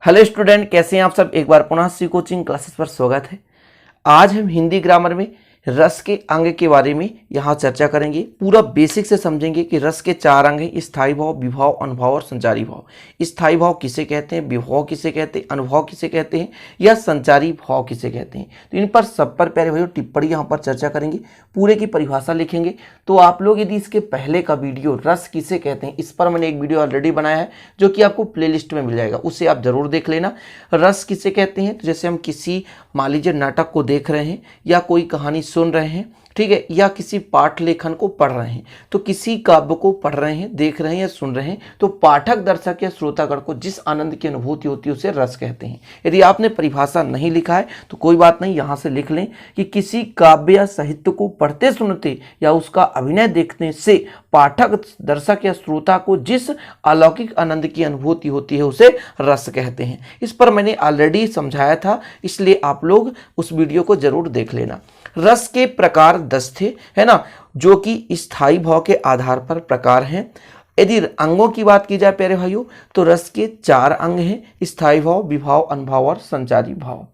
Hello student, कैसे हैं आप सब। एक बार पुनः सी कोचिंग क्लासेस पर स्वागत है। आज हम हिंदी ग्रामर में रस के अंग के बारे में यहाँ चर्चा करेंगे। पूरा बेसिक से समझेंगे कि रस के चार अंग हैं: स्थायी भाव, विभाव, अनुभाव और संचारी भाव। स्थायी भाव किसे कहते हैं, विभाव किसे कहते हैं, अनुभाव किसे कहते हैं या संचारी भाव किसे कहते हैं। तो इन पर सब पर प्यारे भाइयों टिप्पणी यहाँ पर चर्चा करेंगे, पूरे की परिभाषा लिखेंगे। तो आप लोग यदि इसके पहले का वीडियो रस किसे कहते हैं, इस पर मैंने एक वीडियो ऑलरेडी बनाया है जो कि आपको प्लेलिस्ट में मिल जाएगा, उसे आप जरूर देख लेना। रस किसे कहते हैं, तो जैसे हम किसी मान लीजिए नाटक को देख रहे हैं या कोई कहानी सुन रहे हैं, ठीक है, या किसी पाठ लेखन को पढ़ रहे हैं, तो किसी काव्य को पढ़ रहे हैं, देख रहे हैं या सुन रहे हैं, तो पाठक, दर्शक या श्रोतागण को जिस आनंद की अनुभूति होती है उसे रस कहते हैं। यदि आपने परिभाषा नहीं लिखा है तो कोई बात नहीं, यहाँ से लिख लें कि किसी काव्य या साहित्य को पढ़ते सुनते या उसका अभिनय देखने से पाठक, दर्शक या श्रोता को जिस अलौकिक आनंद की अनुभूति होती है उसे रस कहते हैं। इस पर मैंने ऑलरेडी समझाया था, इसलिए आप लोग उस वीडियो को जरूर देख लेना। रस के प्रकार 10 थे, है ना, जो कि स्थायी भाव के आधार पर प्रकार हैं। यदि अंगों की बात की जाए प्यारे भाइयों, तो रस के 4 अंग हैं: स्थायी भाव, विभाव, अनुभाव और संचारी भाव।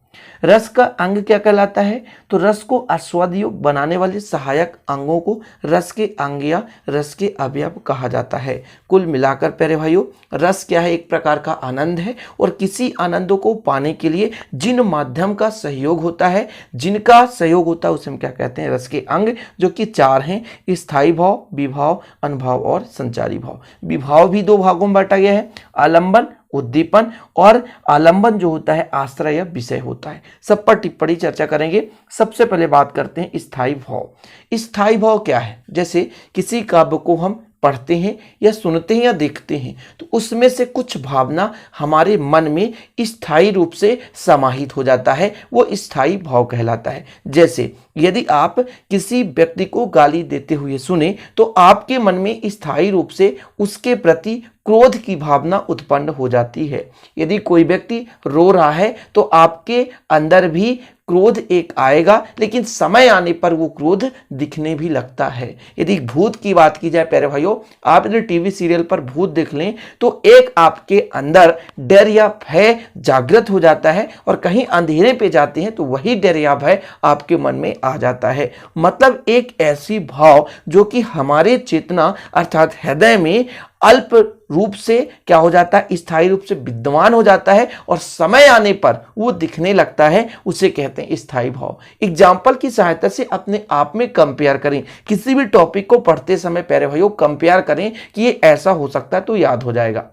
रस का अंग क्या कहलाता है, तो रस को आस्वाद योग्य बनाने वाले सहायक अंगों को रस के अंग या रस के अवयव कहा जाता है। कुल मिलाकर प्यारे भाइयों, रस क्या है, एक प्रकार का आनंद है, और किसी आनंद को पाने के लिए जिन माध्यम का सहयोग होता है, जिनका सहयोग होता है, उसे हम क्या कहते हैं, रस के अंग, जो कि 4 हैं: स्थायी भाव, विभाव, अनुभाव और संचारी भाव। विभाव भी 2 भागों में बांटा गया है: आलंबन, उद्दीपन, और आलंबन जो होता है आश्रय या विषय होता है। सब पर टिप्पणी चर्चा करेंगे। सबसे पहले बात करते हैं स्थायी भाव। स्थायी भाव क्या है, जैसे किसी काव्य को हम पढ़ते हैं या सुनते हैं या देखते हैं, तो उसमें से कुछ भावना हमारे मन में स्थायी रूप से समाहित हो जाता है, वो स्थायी भाव कहलाता है। जैसे यदि आप किसी व्यक्ति को गाली देते हुए सुने तो आपके मन में स्थायी रूप से उसके प्रति क्रोध की भावना उत्पन्न हो जाती है। यदि कोई व्यक्ति रो रहा है तो आपके अंदर भी क्रोध एक आएगा, लेकिन समय आने पर वो क्रोध दिखने भी लगता है। यदि भूत की बात की जाए प्यारे भाइयों, आप यदि टीवी सीरियल पर भूत देख लें तो एक आपके अंदर डर या भय जागृत हो जाता है, और कहीं अंधेरे पे जाते हैं तो वही डर या भय आपके मन में आ जाता है। मतलब एक ऐसी भाव जो कि हमारे चेतना अर्थात हृदय में अल्प रूप से क्या हो जाता है, स्थायी रूप से विद्यमान हो जाता है, और समय आने पर वो दिखने लगता है, उसे कहते हैं स्थायी भाव। एग्जाम्पल की सहायता से अपने आप में कंपेयर करें, किसी भी टॉपिक को पढ़ते समय प्यारे भाइयों कंपेयर करें कि ये ऐसा हो सकता है, तो याद हो जाएगा।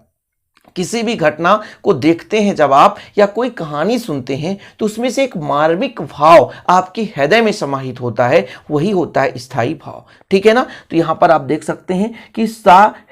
किसी भी घटना को देखते हैं जब आप, या कोई कहानी सुनते हैं, तो उसमें से एक मार्मिक भाव आपके हृदय में समाहित होता है, वही होता है स्थायी भाव। ठीक है ना। तो यहाँ पर आप देख सकते हैं कि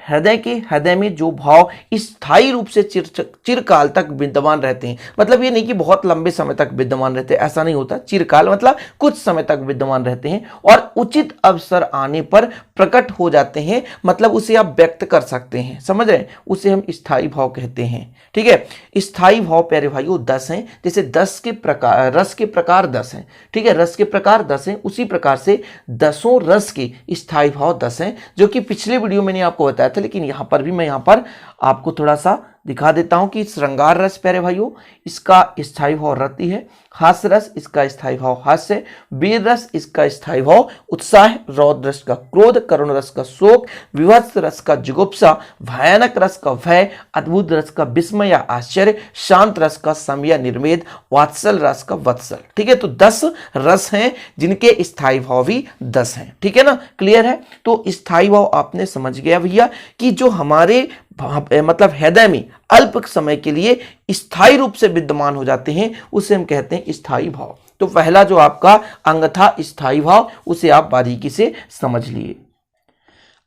हृदय में जो भाव स्थायी रूप से चिरकाल तक विद्यमान रहते हैं, मतलब ये नहीं कि बहुत लंबे समय तक विद्यमान रहते हैं, ऐसा नहीं होता। चिरकाल मतलब कुछ समय तक विद्यमान रहते हैं और उचित अवसर आने पर प्रकट हो जाते हैं, मतलब उसे आप व्यक्त कर सकते हैं, समझ रहे हैं, उसे हम स्थायी भाव कहते हैं। ठीक है। स्थायी भाव प्यारे भाइयों 10 हैं। जैसे 10 के प्रकार, रस के प्रकार 10 हैं, ठीक है, रस के प्रकार 10 हैं, उसी प्रकार से 10 रस के स्थायी भाव 10 हैं, जो कि पिछले वीडियो मैंने आपको बताया था, लेकिन यहां पर भी मैं यहां पर आपको थोड़ा सा दिखा देता हूं कि श्रृंगार रस प्यारे भाइयों, इसका स्थायी भाव रति है। हास्य रस, इसका स्थायी भाव हास्य। वीर रस, इसका स्थायी भाव उत्साह। रौद्र रस का क्रोध। करुण रस का शोक। विभत्स रस का जुगुप्सा। भयानक रस का भय। अद्भुत रस का विस्मय या आश्चर्य। शांत रस का सम या निर्वेद। वात्सल रस का वत्सल। ठीक है। तो 10 रस हैं जिनके स्थायी भाव भी 10 हैं। ठीक है ना, क्लियर है। तो स्थायी भाव आपने समझ गया भैया कि जो हमारे मतलब हृदय में अल्प समय के लिए स्थायी रूप से विद्यमान हो जाते हैं, उसे हम कहते हैं स्थायी भाव। तो पहला जो आपका अंग था स्थायी भाव, उसे आप बारीकी से समझ लिए।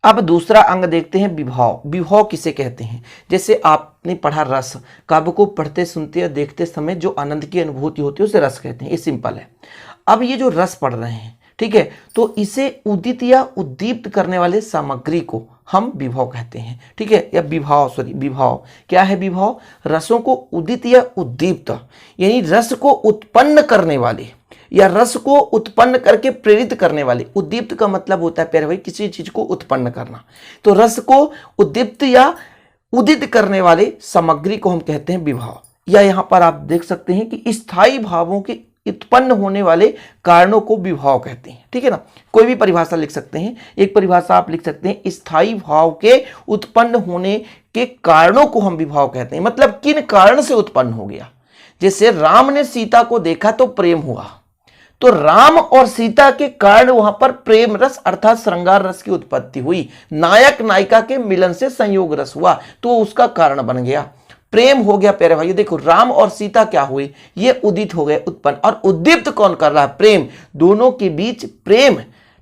अब दूसरा अंग देखते हैं विभाव। विभाव किसे कहते हैं, जैसे आपने पढ़ा रस, काव्य को पढ़ते सुनते या देखते समय जो आनंद की अनुभूति होती है उसे रस कहते हैं, ये सिंपल है। अब ये जो रस पढ़ रहे हैं, ठीक है, तो इसे उदित या उद्दीप्त करने वाले सामग्री को हम विभाव कहते हैं। ठीक है, या विभाव क्या है, विभाव रसों को उदित या उद्दीप्त, यानी रस को उत्पन्न करने वाले या रस को उत्पन्न करके प्रेरित करने वाले। उद्दीप्त का मतलब होता है प्यारे भाई किसी चीज को उत्पन्न करना, तो रस को उद्दीप्त या उदित करने वाले सामग्री को हम कहते हैं विभाव। या यहाँ पर आप देख सकते हैं कि स्थायी भावों के उत्पन्न होने वाले कारणों को विभाव कहते हैं। ठीक है ना, कोई भी परिभाषा लिख सकते हैं। एक परिभाषा आप लिख सकते हैं, स्थायी भाव के उत्पन्न होने के कारणों को हम विभाव कहते हैं। मतलब किन कारण से उत्पन्न हो गया। जैसे राम ने सीता को देखा तो प्रेम हुआ, तो राम और सीता के कारण वहां पर प्रेम रस अर्थात श्रृंगार रस की उत्पत्ति हुई। नायक नायिका के मिलन से संयोग रस हुआ तो उसका कारण बन गया, प्रेम हो गया। प्यारे भाई देखो, राम और सीता क्या हुए, ये उदित हो गए, उत्पन्न। और उद्दीप्त कौन कर रहा है, प्रेम। दोनों के बीच प्रेम,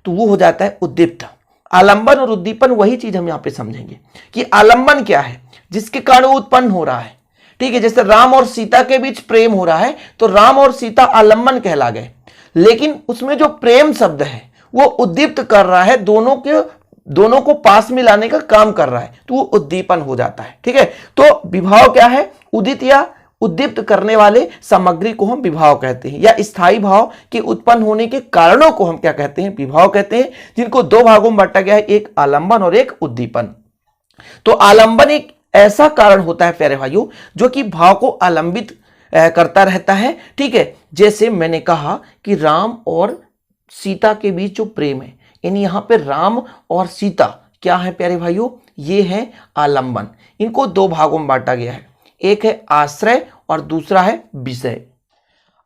तो वो हो जाता है उद्दीप्त। आलंबन और उद्दीपन वही चीज हम यहां पे समझेंगे कि आलंबन क्या है, जिसके कारण वो उत्पन्न हो रहा है। ठीक है, जैसे राम और सीता के बीच प्रेम हो रहा है तो राम और सीता आलंबन कहला गए, लेकिन उसमें जो प्रेम शब्द है वो उद्दीप्त कर रहा है, दोनों को पास में लाने का काम कर रहा है, तो वो उद्दीपन हो जाता है। ठीक है, तो विभाव क्या है, उदित या उद्दीप्त करने वाले सामग्री को हम विभाव कहते हैं, या स्थायी भाव के उत्पन्न होने के कारणों को हम क्या कहते हैं, विभाव कहते हैं, जिनको दो भागों में बांटा गया है, एक आलंबन और एक उद्दीपन। तो आलंबन एक ऐसा कारण होता है प्यारे भाइयों जो कि भाव को आलंबित करता रहता है। ठीक है, जैसे मैंने कहा कि राम और सीता के बीच जो प्रेम है, यानी यहां पे राम और सीता क्या है प्यारे भाइयों, ये है आलंबन। इनको दो भागों में बांटा गया है, एक है आश्रय और दूसरा है विषय।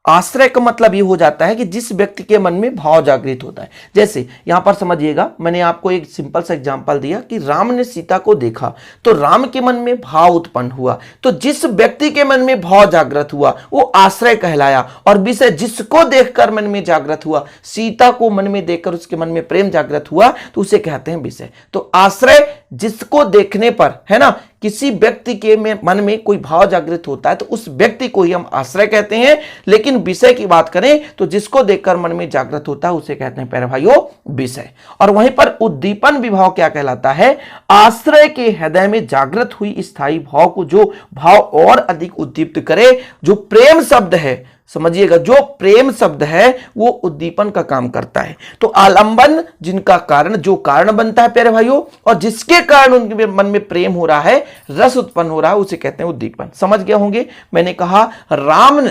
आश्रय का मतलब ये हो जाता है कि जिस व्यक्ति के मन में भाव जागृत होता है। जैसे यहां पर समझिएगा, मैंने आपको एक सिंपल सा एग्जांपल दिया कि राम ने सीता को देखा तो राम के मन में भाव उत्पन्न हुआ, तो जिस व्यक्ति के मन में भाव जागृत हुआ वो आश्रय कहलाया। और विषय जिसको देखकर मन में जागृत हुआ, सीता को मन में देखकर उसके मन में प्रेम जागृत हुआ, तो उसे कहते हैं विषय। तो आश्रय जिसको देखने पर, है ना, किसी व्यक्ति के मन में कोई भाव जागृत होता है तो उस व्यक्ति को ही हम आश्रय कहते हैं। लेकिन विषय की बात करें तो जिसको देखकर मन में जागृत होता है उसे कहते हैं प्यारे भाइयों विषय। और वहीं पर उद्दीपन विभाव क्या कहलाता है, आश्रय के हृदय में जागृत हुई स्थायी भाव को जो भाव और अधिक उद्दीप्त करे। जो प्रेम शब्द है, समझिएगा, जो प्रेम शब्द है वो उद्दीपन का काम करता है। तो आलंबन जिनका कारण, जो कारण बनता है प्यारे भाइयों, और जिसके कारण उनके मन में प्रेम हो रहा है, रस उत्पन्न हो रहा है, उसे कहते हैं उद्दीपन। समझ गए होंगे। मैंने कहा राम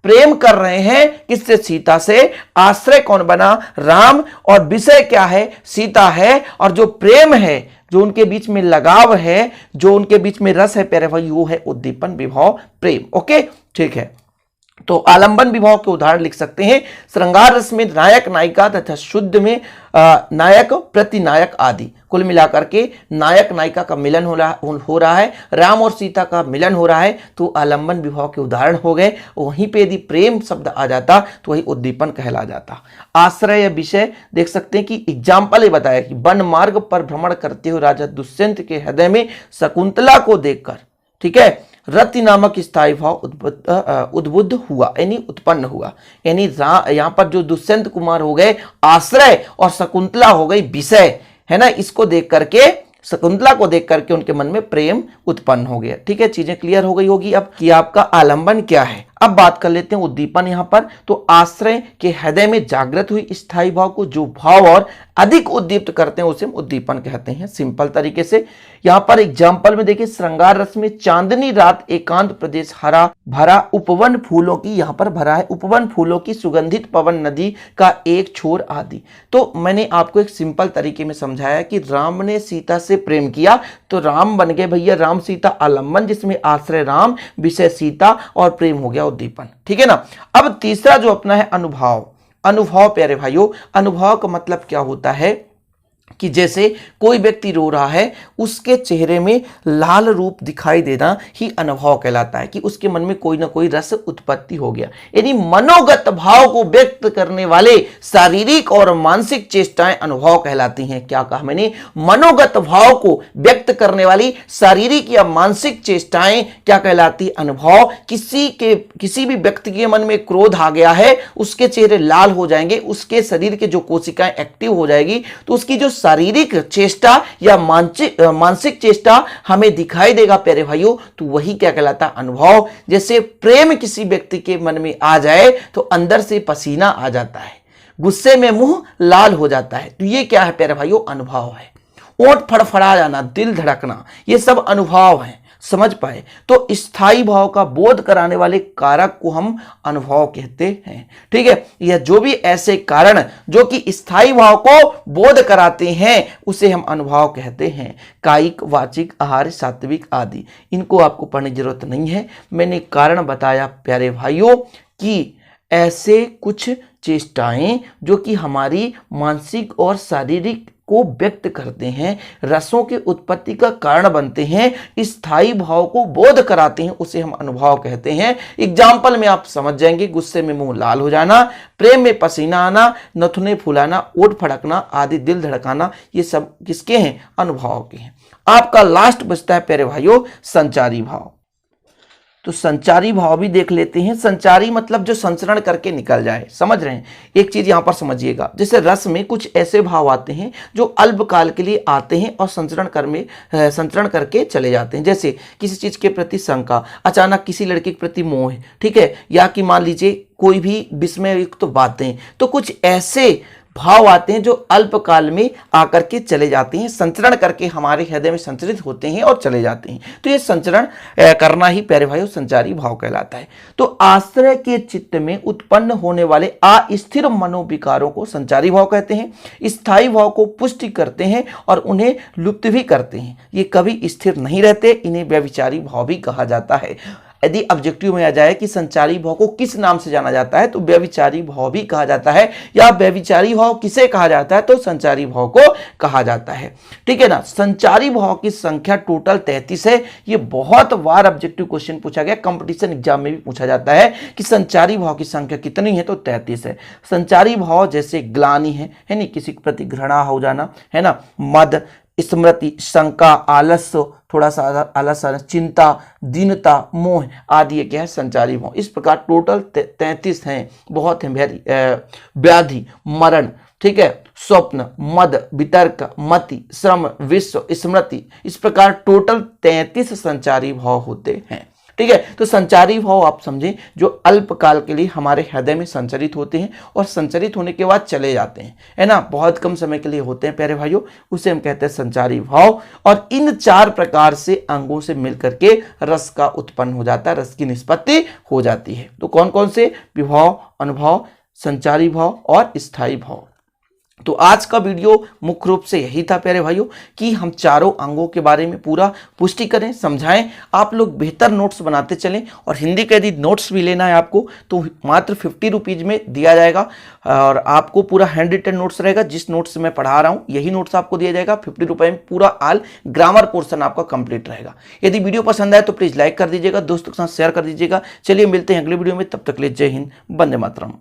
प्रेम कर रहे हैं किससे, सीता से। आश्रय कौन बना, राम, और विषय क्या है, सीता है। और जो प्रेम है, जो उनके बीच में लगाव है, जो उनके बीच में रस है प्यारे भाई, वो है उद्दीपन विभाव प्रेम। ओके, ठीक है। तो आलंबन विभाव के उदाहरण लिख सकते हैं, श्रृंगार रस में नायक नायिका तथा शुद्ध में नायक प्रतिनायक आदि। कुल मिलाकर के नायक नायिका का मिलन हो रहा है, राम और सीता का मिलन हो रहा है, तो आलंबन विभाव के उदाहरण हो गए। वहीं पे यदि प्रेम शब्द आ जाता तो वही उद्दीपन कहला जाता। आश्रय या विषय देख सकते हैं कि एग्जाम्पल ये बताया कि वन मार्ग पर भ्रमण करते हुए राजा दुष्यंत के हृदय में शकुंतला को देखकर, ठीक है, रति नामक स्थायी भाव उद्बुद्ध हुआ, यानी उत्पन्न हुआ। यानी यहां पर जो दुष्यंत कुमार हो गए आश्रय और शकुंतला हो गई विषय, है ना। इसको देख करके, शकुंतला को देख करके उनके मन में प्रेम उत्पन्न हो गया। ठीक है, चीजें क्लियर हो गई होगी अब कि आपका आलंबन क्या है। अब बात कर लेते हैं उद्दीपन। यहां पर तो आश्रय के हृदय में जागृत हुई स्थायी भाव को जो भाव और अधिक उद्दीप्त करते हैं उसे हम उद्दीपन कहते हैं। सिंपल तरीके से यहां पर एग्जांपल में देखिए, श्रृंगार रस में चांदनी रात एकांत प्रदेश हरा भरा उपवन फूलों की, यहां पर भरा है उपवन फूलों की सुगंधित पवन नदी का एक छोर आदि। तो मैंने आपको एक सिंपल तरीके में समझाया कि राम ने सीता से प्रेम किया तो राम बन गए भैया राम सीता आलंबन, जिसमें आश्रय राम, विषय सीता और प्रेम हो गया उद्दीपन। ठीक है ना। अब तीसरा जो अपना है अनुभव। अनुभव प्यारे भाइयों, अनुभव का मतलब क्या होता है कि जैसे कोई व्यक्ति रो रहा है, उसके चेहरे में लाल रूप दिखाई देना ही अनुभव कहलाता है कि उसके मन में कोई ना कोई रस उत्पत्ति हो गया। यानी मनोगत भाव को व्यक्त करने वाले शारीरिक और मानसिक चेष्टाएं अनुभव कहलाती हैं। क्या कहा मैंने, मनोगत भाव को व्यक्त करने वाली शारीरिक या मानसिक चेष्टाएं क्या कहलाती है, अनुभव। किसी भी व्यक्ति के मन में क्रोध आ गया है, उसके चेहरे लाल हो जाएंगे, उसके शरीर के जो कोशिकाएं एक्टिव हो जाएगी, तो उसकी जो शारीरिक चेष्टा या मानसिक चेष्टा हमें दिखाई देगा प्यारे भाइयों, तो वही क्या कहलाता है, अनुभव। जैसे प्रेम किसी व्यक्ति के मन में आ जाए तो अंदर से पसीना आ जाता है, गुस्से में मुंह लाल हो जाता है, तो ये क्या है प्यारे भाइयों, अनुभव है। ओंठ फड़फड़ा जाना, दिल धड़कना, ये सब अनुभव है। समझ पाए। तो स्थायी भाव का बोध कराने वाले कारक को हम अनुभव कहते हैं। ठीक है, यह जो भी ऐसे कारण जो कि स्थायी भाव को बोध कराते हैं उसे हम अनुभव कहते हैं। कायिक, वाचिक, आहार, सात्विक आदि, इनको आपको पढ़ने की जरूरत नहीं है। मैंने कारण बताया प्यारे भाइयों कि ऐसे कुछ चेष्टाएं जो कि हमारी मानसिक और शारीरिक को व्यक्त करते हैं, रसों की उत्पत्ति का कारण बनते हैं, स्थायी भाव को बोध कराते हैं, उसे हम अनुभव कहते हैं। एग्जाम्पल में आप समझ जाएंगे, गुस्से में मुंह लाल हो जाना, प्रेम में पसीना आना, नथुने फुलाना, ओठ फड़कना आदि, दिल धड़काना, ये सब किसके हैं? अनुभव के हैं। आपका लास्ट बचता है प्यारे भाइयों संचारी भाव। तो संचारी भाव भी देख लेते हैं। संचारी मतलब जो संचरण करके निकल जाए, समझ रहे हैं? एक चीज यहां पर समझिएगा, जैसे रस में कुछ ऐसे भाव आते हैं जो अल्पकाल के लिए आते हैं और संचरण करके चले जाते हैं। जैसे किसी चीज के प्रति शंका, अचानक किसी लड़के के प्रति मोह, ठीक है, या कि मान लीजिए कोई भी विस्मययुक्त बातें, तो कुछ ऐसे भाव आते हैं जो अल्पकाल में आकर के चले जाते हैं, संचरण करके हमारे हृदय में संचरित होते हैं और चले जाते हैं। तो ये संचरण करना ही प्यारे भाइयों संचारी भाव कहलाता है। तो आश्रय के चित्त में उत्पन्न होने वाले अस्थिर मनोविकारों को संचारी भाव कहते हैं। स्थायी भाव को पुष्टि करते हैं और उन्हें लुप्त भी करते हैं। ये कभी स्थिर नहीं रहते, इन्हें व्यभिचारी भाव भी कहा जाता है। यदि ऑब्जेक्टिव में आ जाए कि संचारी भाव को किस नाम से जाना जाता है, तो व्यभिचारी भाव भी कहा जाता है, या व्यभिचारी भाव किसे कहा जाता है, तो संचारी भाव को कहा जाता है। ठीक है ना। संचारी भाव की संख्या टोटल 33 है। ये बहुत बार ऑब्जेक्टिव क्वेश्चन पूछा गया, कंपटीशन एग्जाम में भी पूछा जाता है कि संचारी भाव की संख्या कितनी है, तो 33 है। संचारी भाव जैसे ग्लानि है नहीं, किसी के प्रति घृणा हो जाना, है ना, मद, स्मृति, शंका, आलस्य, थोड़ा सा आलस, चिंता, दीनता, मोह आदि ये क्या है? संचारी भाव। इस प्रकार टोटल 33 हैं। बहुत है। व्याधि, मरण, ठीक है, स्वप्न, मद, वितर्क, मति, श्रम, विश्व, स्मृति, इस प्रकार टोटल 33 संचारी भाव होते हैं। ठीक है। तो संचारी भाव आप समझें जो अल्पकाल के लिए हमारे हृदय में संचरित होते हैं और संचरित होने के बाद चले जाते हैं, है ना, बहुत कम समय के लिए होते हैं प्यारे भाइयों, उसे हम कहते हैं संचारी भाव। और इन 4 प्रकार से अंगों से मिलकर के रस का उत्पन्न हो जाता है, रस की निष्पत्ति हो जाती है। तो कौन कौन से? विभाव, अनुभव, संचारी भाव और स्थायी भाव। तो आज का वीडियो मुख्य रूप से यही था प्यारे भाइयों कि हम चारों अंगों के बारे में पूरा पुष्टि करें, समझाएं। आप लोग बेहतर नोट्स बनाते चलें। और हिंदी का यदि नोट्स भी लेना है आपको तो मात्र 50 रुपीज़ में दिया जाएगा और आपको पूरा हैंड रिटन नोट्स रहेगा। जिस नोट्स से मैं पढ़ा रहा हूँ यही नोट्स आपको दिया जाएगा 50 रुपये में। पूरा ऑल ग्रामर पोर्सन आपका कंप्लीट रहेगा। यदि वीडियो पसंद आए तो प्लीज़ लाइक कर दीजिएगा, दोस्तों के साथ शेयर कर दीजिएगा। चलिए मिलते हैं अगले वीडियो में, तब तक के लिए जय हिंद, वंदे मातरम।